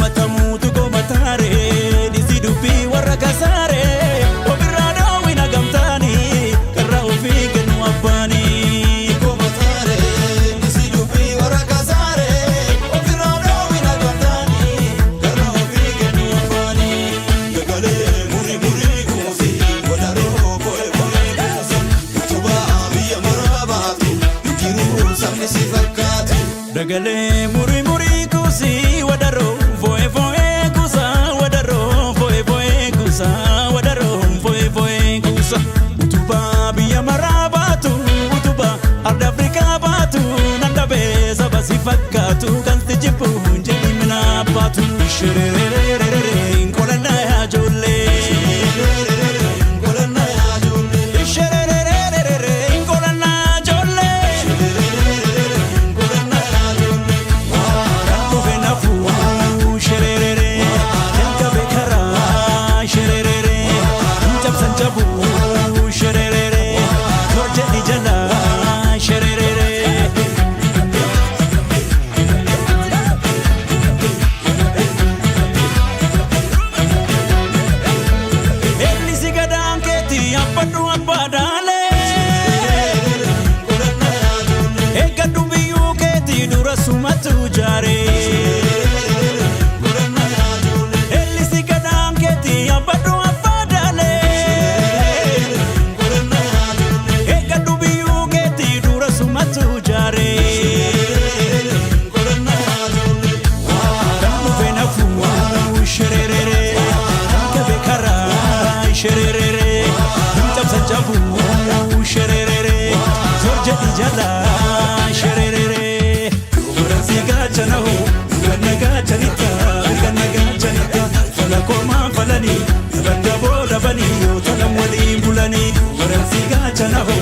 komatamuutu komatare disi dubbii warra kasaare ofirraa daawwina gamtaani karra ofii kennu abbaani komatare disi dubbii warra kasaare ofirraa daawwina gamtaani karra ofii kennu abbaani dagalee muri muri kuusi wadaroo boe boe kuusi utubaa biyya maraabaatu jiruu sabni si fakkaatu dagalee muri muri kuusi wadaroo boe boe kuusa wadaroo boe boe kuusa wadaroo boe boe kuusa utubaa biyya maraabaatu utubaa arda Afrikaa baatu nandabee saba si fakkaatu kan si jibbu jedhi mina baatu shirerererere nkolana yaa ijoollee nkolana yaa ijoollee shirerererere nkolana yaa ijoollee nkolana yaa ijoollee dhufe nafuu shirerere jalqabe karaa shirerere cabsan cabuu shirerere torjedhi jalaa shirerere Ellisi gadaan keetii abbadhu abbaadhaalee eeggadhu biyyuu keetii dura sumatu jaaree Ellisi gadaan keetii abbadhu abbaadhaalee eeggadhu biyyuu keetii dura sumatu jaaree Dhufe nafuu shirerere jalqabe karaa shirerere cabsan cabuu shirerere torjedhi jalaa shirerere Dubartii gaachanahu ganna gaachanitta ganna gaachanita fala kormaa falanii badda booda banii yoo talan waliin bulanii Dubartii gaachanahu